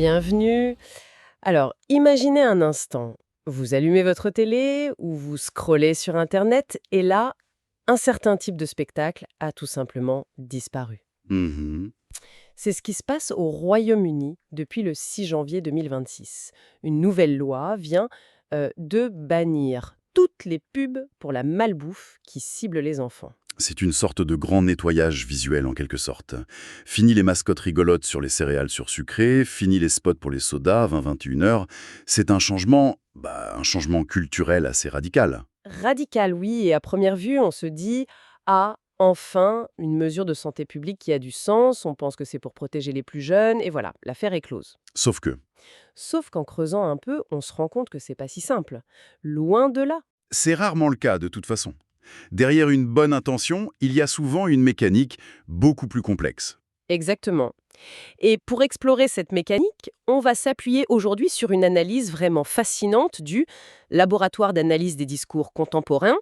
Bienvenue. Alors, imaginez un instant. Vous allumez votre télé ou vous scrollez sur Internet et là, un certain type de spectacle a tout simplement disparu. Mhm. C'est ce qui se passe au Royaume-Uni depuis le 6 janvier 2026. Une nouvelle loi vient de bannir toutes les pubs pour la malbouffe qui ciblent les enfants. C'est une sorte de grand nettoyage visuel en quelque sorte. Fini les mascottes rigolotes sur les céréales sursucrées, fini les spots pour les sodas 20-21 heures. C'est un changement culturel assez radical. Radical, oui, et à première vue, on se dit, ah, enfin, une mesure de santé publique qui a du sens, on pense que c'est pour protéger les plus jeunes, et voilà, l'affaire est close. Sauf que, Sauf qu'en creusant un peu, on se rend compte que c'est pas si simple. Loin de là. c'est rarement le cas de toute façon. Derrière une bonne intention, il y a souvent une mécanique beaucoup plus complexe. Exactement. Et pour explorer cette mécanique, on va s'appuyer aujourd'hui sur une analyse vraiment fascinante du Laboratoire d'analyse des discours contemporains.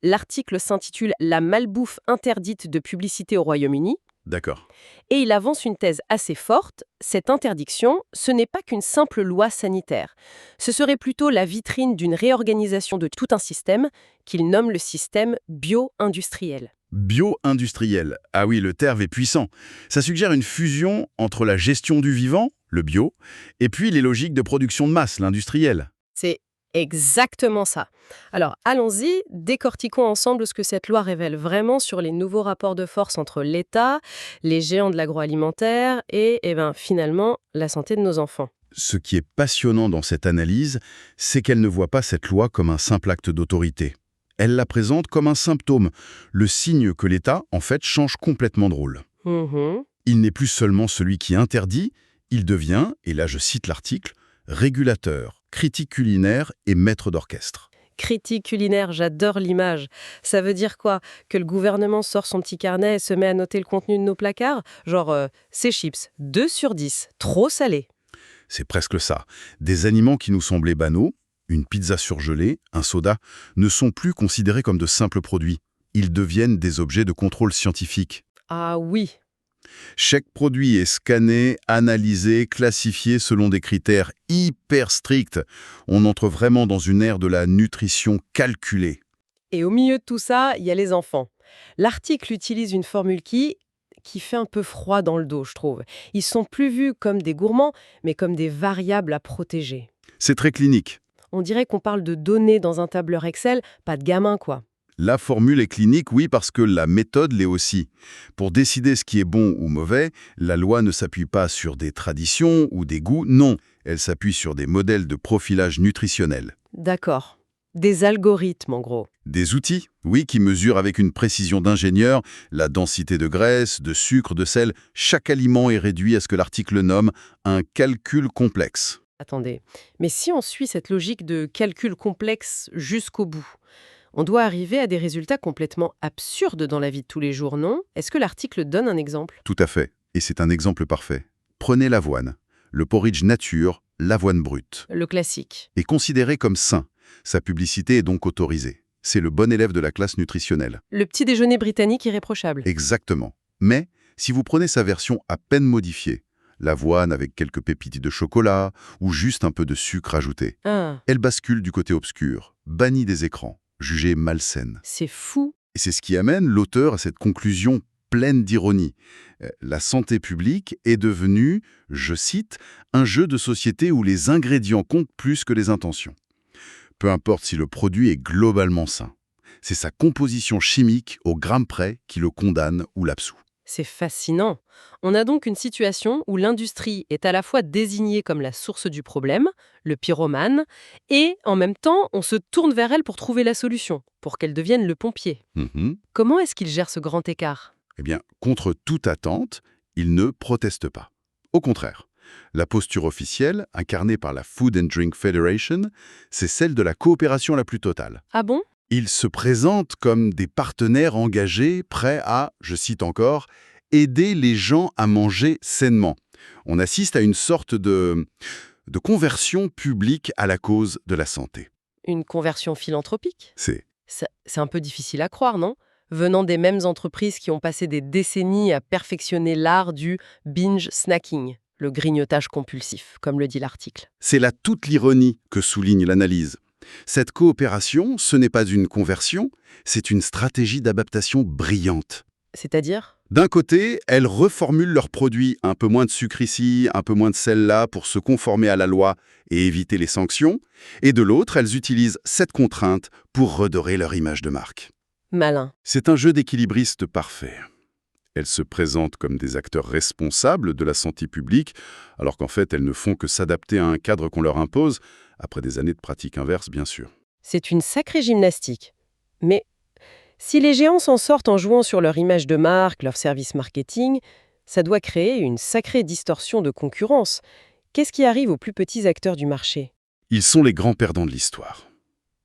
L'article s'intitule La malbouffe interdite de publicité au Royaume-Uni. D'accord. Et il avance une thèse assez forte. Cette interdiction, ce n'est pas qu'une simple loi sanitaire. Ce serait plutôt la vitrine d'une réorganisation de tout un système qu'il nomme le système bio-industriel. Bio-industriel. Ah oui, le terme est puissant. Ça suggère une fusion entre la gestion du vivant, le bio, et puis les logiques de production de masse, l'industriel. C'est exactement ça. Alors, allons-y, décortiquons ensemble ce que cette loi révèle vraiment sur les nouveaux rapports de force entre l'État, les géants de l'agroalimentaire et, finalement, la santé de nos enfants. Ce qui est passionnant dans cette analyse, c'est qu'elle ne voit pas cette loi comme un simple acte d'autorité. Elle la présente comme un symptôme, le signe que l'État, en fait, change complètement de rôle. Mhm. Il n'est plus seulement celui qui interdit, il devient, et là je cite l'article, régulateur, critique culinaire et maître d'orchestre. Critique culinaire, j'adore l'image. Ça veut dire quoi? Que le gouvernement sort son petit carnet et se met à noter le contenu de nos placards? Genre, ces chips, 2 sur 10, trop salés. C'est presque ça. Des aliments qui nous semblaient banaux, une pizza surgelée, un soda, ne sont plus considérés comme de simples produits. Ils deviennent des objets de contrôle scientifique. Ah oui. Chaque produit est scanné, analysé, classifié selon des critères hyper stricts. On entre vraiment dans une ère de la nutrition calculée. Et au milieu de tout ça, il y a les enfants. L'article utilise une formule qui fait un peu froid dans le dos, je trouve. Ils sont plus vus comme des gourmands, mais comme des variables à protéger. C'est très clinique. On dirait qu'on parle de données dans un tableur Excel, pas de gamin, quoi. La formule est clinique, oui, parce que la méthode l'est aussi. Pour décider ce qui est bon ou mauvais, la loi ne s'appuie pas sur des traditions ou des goûts, non. Elle s'appuie sur des modèles de profilage nutritionnel. D'accord. Des algorithmes, en gros. Des outils, oui, qui mesurent avec une précision d'ingénieur la densité de graisse, de sucre, de sel. Chaque aliment est réduit à ce que l'article nomme un calcul complexe. Attendez. Mais si on suit cette logique de calcul complexe jusqu'au bout, on doit arriver à des résultats complètement absurdes dans la vie de tous les jours, non? Est-ce que l'article donne un exemple? Tout à fait. Et c'est un exemple parfait. Prenez l'avoine. Le porridge nature, l'avoine brute, Le classique. est considéré comme sain. Sa publicité est donc autorisée. C'est le bon élève de la classe nutritionnelle. Le petit déjeuner britannique irréprochable. Exactement. Mais, si vous prenez sa version à peine modifiée, l'avoine avec quelques pépites de chocolat ou juste un peu de sucre ajouté, Ah, elle bascule du côté obscur, bannie des écrans, jugée malsaine. c'est fou. Et c'est ce qui amène l'auteur à cette conclusion pleine d'ironie. La santé publique est devenue, je cite, un jeu de société où les ingrédients comptent plus que les intentions. Peu importe si le produit est globalement sain. C'est sa composition chimique au gramme près qui le condamne ou l'absout. C'est fascinant. On a donc une situation où l'industrie est à la fois désignée comme la source du problème, le pyromane, et en même temps, on se tourne vers elle pour trouver la solution, pour qu'elle devienne le pompier. Mhm. Comment est-ce qu'il gère ce grand écart? Eh bien, contre toute attente, il ne proteste pas. Au contraire, la posture officielle, incarnée par la Food and Drink Federation, c'est celle de la coopération la plus totale. Ah bon? Ils se présentent comme des partenaires engagés, prêts à, je cite encore, aider les gens à manger sainement. On assiste à une sorte de conversion publique à la cause de la santé. Une conversion philanthropique? C'est C'est un peu difficile à croire, non? Venant des mêmes entreprises qui ont passé des décennies à perfectionner l'art du binge snacking, le grignotage compulsif, comme le dit l'article. C'est là toute l'ironie que souligne l'analyse. Cette coopération, ce n'est pas une conversion, c'est une stratégie d'adaptation brillante. C'est-à-dire? D'un côté, elles reformulent leurs produits, un peu moins de sucre ici, un peu moins de sel là, pour se conformer à la loi et éviter les sanctions. Et de l'autre, elles utilisent cette contrainte pour redorer leur image de marque. Malin. C'est un jeu d'équilibriste parfait. Elles se présentent comme des acteurs responsables de la santé publique, alors qu'en fait, elles ne font que s'adapter à un cadre qu'on leur impose, après des années de pratique inverse, bien sûr. C'est une sacrée gymnastique. Mais si les géants s'en sortent en jouant sur leur image de marque, leur service marketing, ça doit créer une sacrée distorsion de concurrence. Qu'est-ce qui arrive aux plus petits acteurs du marché? Ils sont les grands perdants de l'histoire.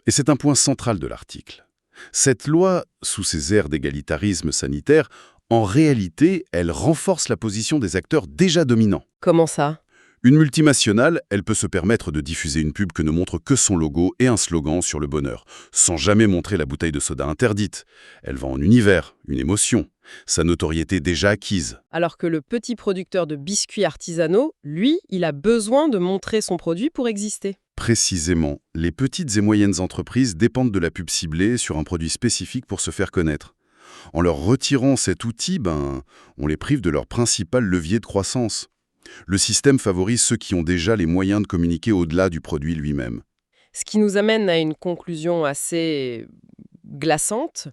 Et c'est un point central de l'article. Cette loi, sous ses airs d'égalitarisme sanitaire, en réalité, elle renforce la position des acteurs déjà dominants. Comment ça? Une multinationale, elle peut se permettre de diffuser une pub que ne montre que son logo et un slogan sur le bonheur, sans jamais montrer la bouteille de soda interdite. Elle vend un univers, une émotion, sa notoriété déjà acquise. Alors que le petit producteur de biscuits artisanaux, lui, il a besoin de montrer son produit pour exister. Précisément, les petites et moyennes entreprises dépendent de la pub ciblée sur un produit spécifique pour se faire connaître. En leur retirant cet outil, on les prive de leur principal levier de croissance. Le système favorise ceux qui ont déjà les moyens de communiquer au-delà du produit lui-même. Ce qui nous amène à une conclusion assez glaçante.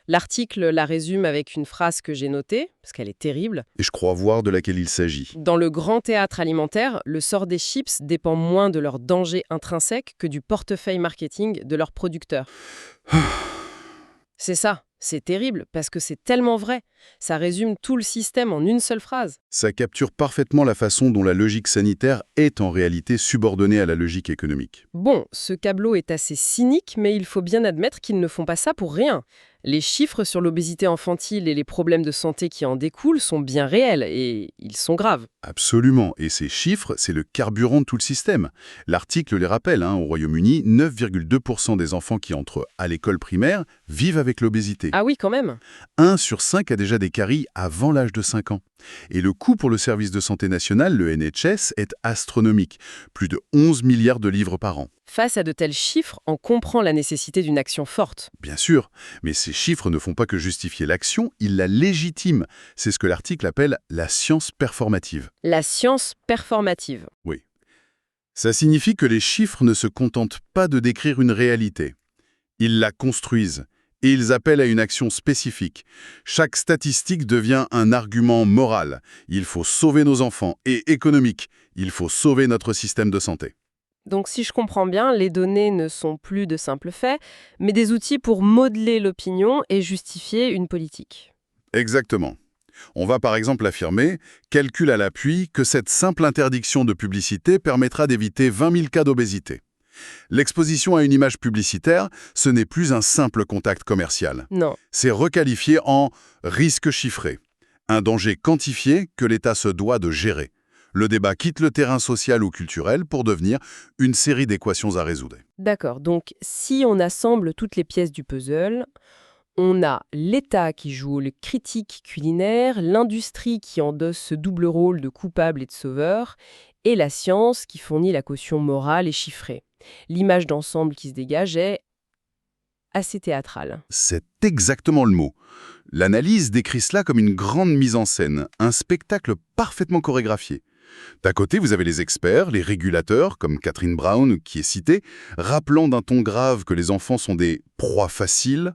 L'article la résume avec une phrase que j'ai notée, parce qu'elle est terrible. Et je crois voir de laquelle il s'agit. Dans le grand théâtre alimentaire, le sort des chips dépend moins de leur danger intrinsèque que du portefeuille marketing de leurs producteurs. C'est ça, c'est terrible, parce que c'est tellement vrai. Ça résume tout le système en une seule phrase. Ça capture parfaitement la façon dont la logique sanitaire est en réalité subordonnée à la logique économique. Bon, ce tableau est assez cynique, mais il faut bien admettre qu'ils ne font pas ça pour rien. Les chiffres sur l'obésité infantile et les problèmes de santé qui en découlent sont bien réels, et ils sont graves. Absolument, et ces chiffres, c'est le carburant de tout le système. L'article les rappelle, au Royaume-Uni, 9,2% des enfants qui entrent à l'école primaire vivent avec l'obésité. Ah oui, quand même. 1 sur 5 a déjà des caries avant l'âge de 5 ans. Et le coût pour le service de santé national, le NHS, est astronomique. Plus de 11 milliards de livres par an. Face à de tels chiffres, on comprend la nécessité d'une action forte. Bien sûr, mais ces chiffres ne font pas que justifier l'action, ils la légitiment. C'est ce que l'article appelle la science performative. La science performative. Oui. Ça signifie que les chiffres ne se contentent pas de décrire une réalité. Ils la construisent. Et ils appellent à une action spécifique. Chaque statistique devient un argument moral. Il faut sauver nos enfants. Et économique. Il faut sauver notre système de santé. Donc si je comprends bien, les données ne sont plus de simples faits, mais des outils pour modeler l'opinion et justifier une politique. Exactement. On va par exemple affirmer, calcul à l'appui, que cette simple interdiction de publicité permettra d'éviter 20 000 cas d'obésité. L'exposition à une image publicitaire, ce n'est plus un simple contact commercial. Non. C'est requalifié en risque chiffré, un danger quantifié que l'État se doit de gérer. Le débat quitte le terrain social ou culturel pour devenir une série d'équations à résoudre. D'accord, donc si on assemble toutes les pièces du puzzle, on a l'État qui joue le critique culinaire, l'industrie qui endosse ce double rôle de coupable et de sauveur, et la science qui fournit la caution morale et chiffrée. L'image d'ensemble qui se dégage est assez théâtrale. C'est exactement le mot. L'analyse décrit cela comme une grande mise en scène, un spectacle parfaitement chorégraphié. D'un côté, vous avez les experts, les régulateurs, comme Catherine Brown, qui est citée, rappelant d'un ton grave que les enfants sont des proies faciles.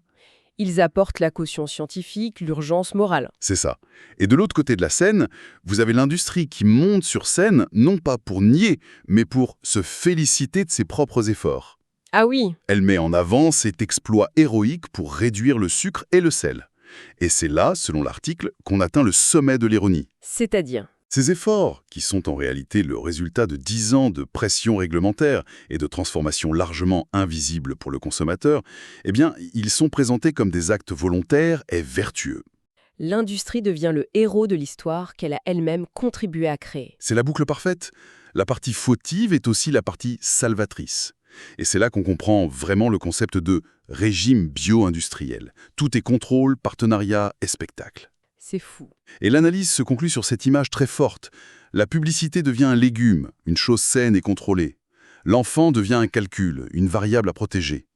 Ils apportent la caution scientifique, l'urgence morale. C'est ça. Et de l'autre côté de la scène, vous avez l'industrie qui monte sur scène, non pas pour nier, mais pour se féliciter de ses propres efforts. Ah oui. Elle met en avant cet exploit héroïque pour réduire le sucre et le sel. Et c'est là, selon l'article, qu'on atteint le sommet de l'ironie. C'est-à-dire? Ces efforts, qui sont en réalité le résultat de 10 ans de pression réglementaire et de transformation largement invisibles pour le consommateur, eh bien, ils sont présentés comme des actes volontaires et vertueux. L'industrie devient le héros de l'histoire qu'elle a elle-même contribué à créer. C'est la boucle parfaite. La partie fautive est aussi la partie salvatrice. Et c'est là qu'on comprend vraiment le concept de régime bio-industriel. Tout est contrôle, partenariat et spectacle. C'est fou. Et l'analyse se conclut sur cette image très forte. La publicité devient un légume, une chose saine et contrôlée. L'enfant devient un calcul, une variable à protéger.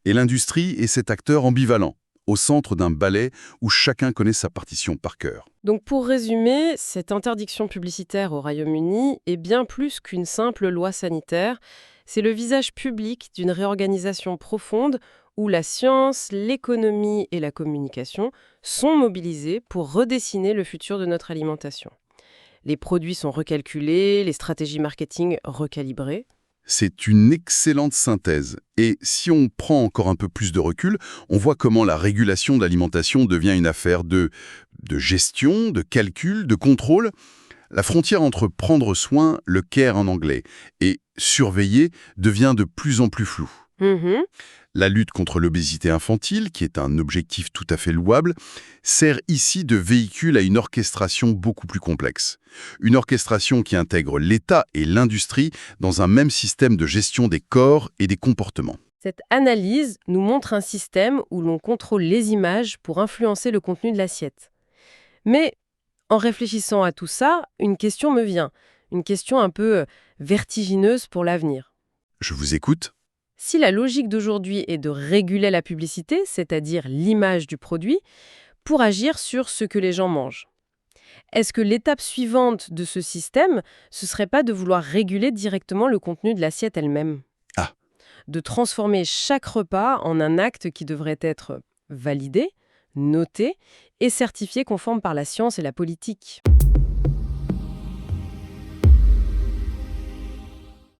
Et l'industrie est cet acteur ambivalent, au centre d'un ballet où chacun connaît sa partition par cœur. Donc pour résumer, cette interdiction publicitaire au Royaume-Uni est bien plus qu'une simple loi sanitaire. C'est le visage public d'une réorganisation profonde où la science, l'économie et la communication sont mobilisés pour redessiner le futur de notre alimentation. Les produits sont recalculés, les stratégies marketing recalibrées. C'est une excellente synthèse. Et si on prend encore un peu plus de recul, on voit comment la régulation de l'alimentation devient une affaire de gestion, de calcul, de contrôle. La frontière entre prendre soin, le care en anglais, et surveiller devient de plus en plus floue. Mhm. La lutte contre l'obésité infantile, qui est un objectif tout à fait louable, sert ici de véhicule à une orchestration beaucoup plus complexe. Une orchestration qui intègre l'État et l'industrie dans un même système de gestion des corps et des comportements. Cette analyse nous montre un système où l'on contrôle les images pour influencer le contenu de l'assiette. Mais en réfléchissant à tout ça, une question me vient. Une question un peu vertigineuse pour l'avenir. Je vous écoute. Si la logique d'aujourd'hui est de réguler la publicité, c'est-à-dire l'image du produit, pour agir sur ce que les gens mangent, est-ce que l'étape suivante de ce système, ce serait pas de vouloir réguler directement le contenu de l'assiette elle-même? Ah. De transformer chaque repas en un acte qui devrait être validé, noté et certifié conforme par la science et la politique.